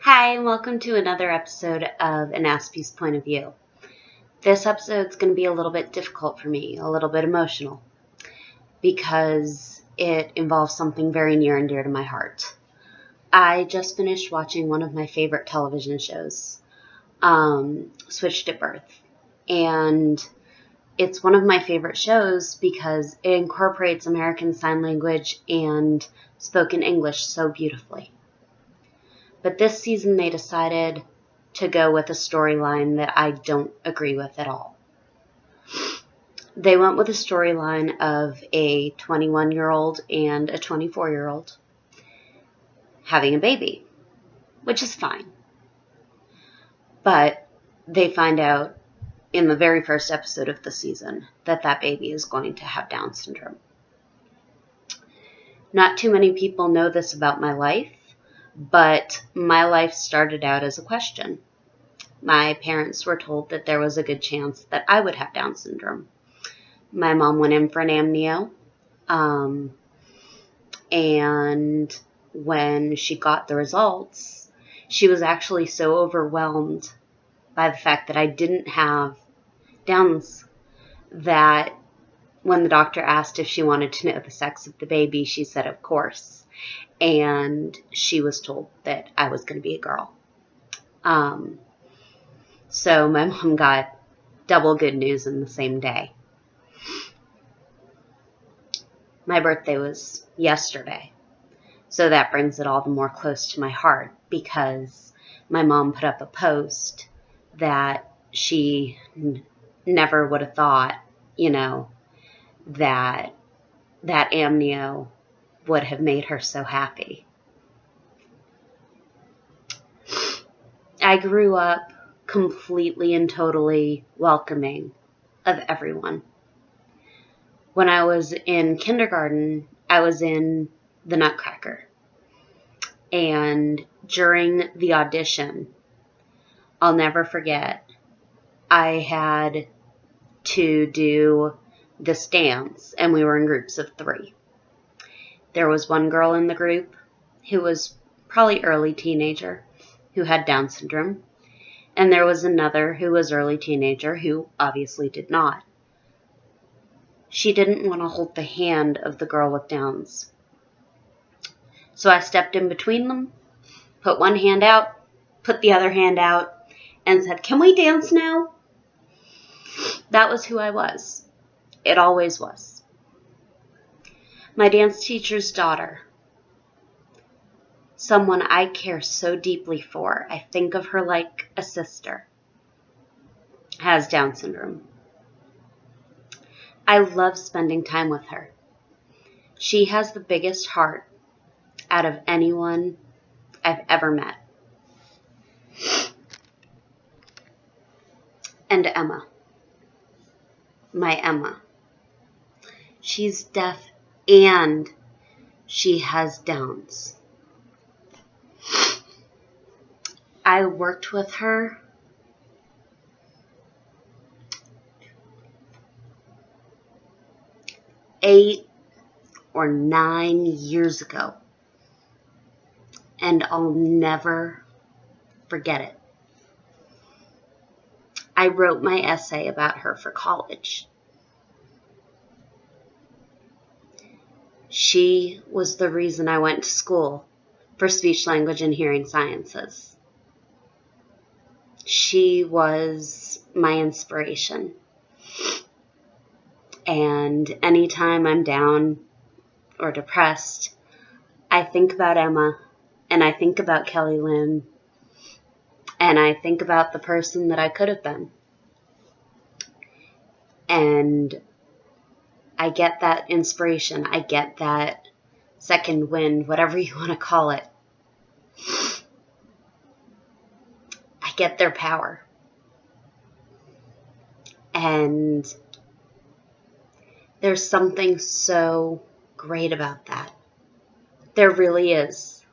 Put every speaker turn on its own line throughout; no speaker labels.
Hi, and welcome to another episode of An Aspie's Point of View. This episode's going to be a little bit difficult for me, a little bit emotional, because it involves something very near and dear to my heart. I just finished watching one of my favorite television shows, Switched at Birth, and it's one of my favorite shows because it incorporates American Sign Language and spoken English so beautifully. But this season they decided to go with a storyline that I don't agree with at all. They went with a storyline of a 21-year-old and a 24-year-old having a baby, which is fine. But they find out in the very first episode of the season that that baby is going to have Down syndrome. Not too many people know this about my life, but my life started out as a question. My parents were told that there was a good chance that I would have Down syndrome. My mom went in for an amnio, and when she got the results, she was actually so overwhelmed by the fact that I didn't have Downs that when the doctor asked if she wanted to know the sex of the baby, she said, of course. And she was told that I was going to be a girl. So my mom got double good news in the same day. My birthday was yesterday, so that brings it all the more close to my heart because my mom put up a post that she never would have thought, that amnio would have made her so happy. I grew up completely and totally welcoming of everyone. When I was in kindergarten, I was in the Nutcracker. And during the audition, I'll never forget, I had to do this dance, and we were in groups of 3. There was one girl in the group who was probably early teenager who had Down syndrome, and there was another who was early teenager who obviously did not. She didn't want to hold the hand of the girl with Downs. So I stepped in between them, put one hand out, put the other hand out, and said, "Can we dance now?" That was who I was. It always was. My dance teacher's daughter, someone I care so deeply for, I think of her like a sister, has Down syndrome. I love spending time with her. She has the biggest heart out of anyone I've ever met. And Emma, my Emma, she's deaf and she has Downs. I worked with her eight or 9 years ago, and I'll never forget it. I wrote my essay about her for college. She was the reason I went to school for speech, language, and hearing sciences. She was my inspiration. And anytime I'm down or depressed, I think about Emma, and I think about Kelly Lynn, and I think about the person that I could have been. And I get that inspiration. I get that second wind, whatever you want to call it. I get their power. And there's something so great about that. There really is.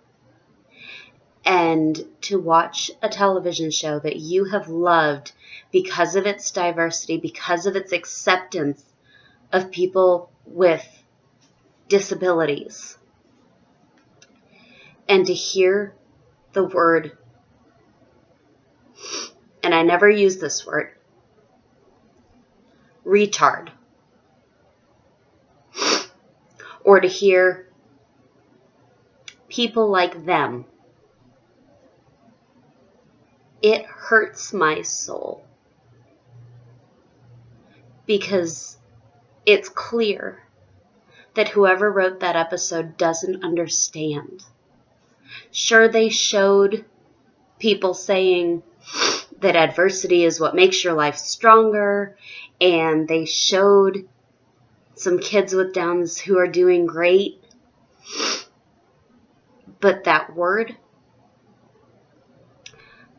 And to watch a television show that you have loved because of its diversity, because of its acceptance of people with disabilities, and to hear the word and I never use this word, retard, or to hear people like them, it hurts my soul, because it's clear that whoever wrote that episode doesn't understand. Sure, they showed people saying that adversity is what makes your life stronger, and they showed some kids with Downs who are doing great, but that word,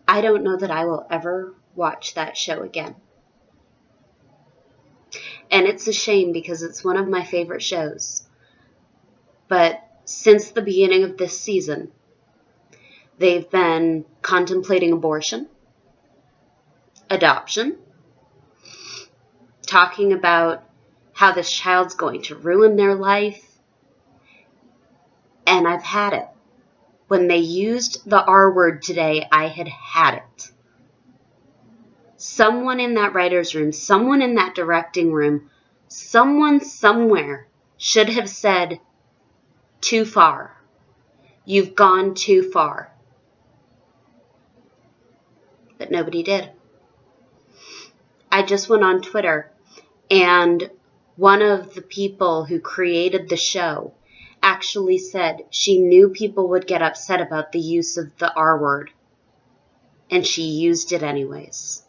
I don't know that I will ever watch that show again. And it's a shame, because it's one of my favorite shows. But since the beginning of this season, they've been contemplating abortion, adoption, talking about how this child's going to ruin their life. And I've had it. When they used the R word today, I had it. Someone in that writer's room, someone in that directing room, someone somewhere should have said, too far. You've gone too far. But nobody did. I just went on Twitter, and one of the people who created the show actually said she knew people would get upset about the use of the R word, and she used it anyways.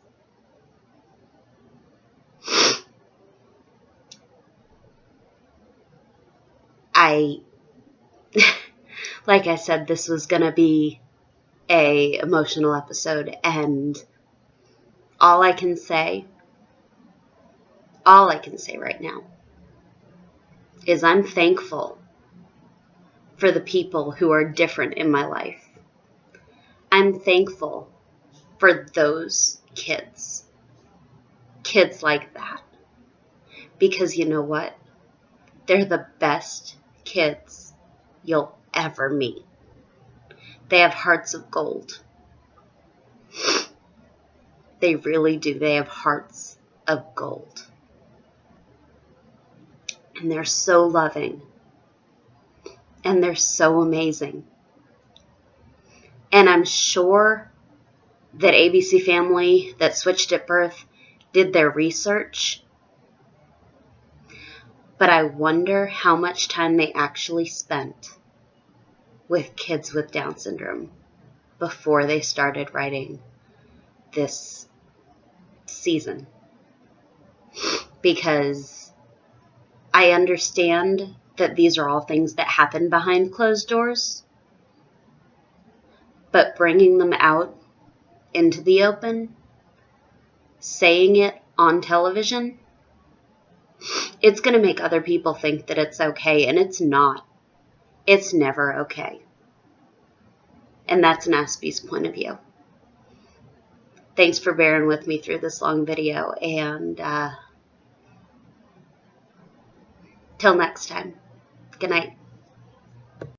Like I said, this was going to be a emotional episode, and all I can say right now is I'm thankful for the people who are different in my life. I'm thankful for those kids like that, because you know what? They're the best kids you'll ever meet. They have hearts of gold. They really do. They have hearts of gold. And they're so loving. And they're so amazing. And I'm sure that ABC Family that switched at birth did their research. But I wonder how much time they actually spent with kids with Down syndrome before they started writing this season. Because I understand that these are all things that happen behind closed doors, but bringing them out into the open, saying it on television, it's going to make other people think that it's okay, and it's not. It's never okay. And that's Naspy's point of view. Thanks for bearing with me through this long video, and till next time, good night.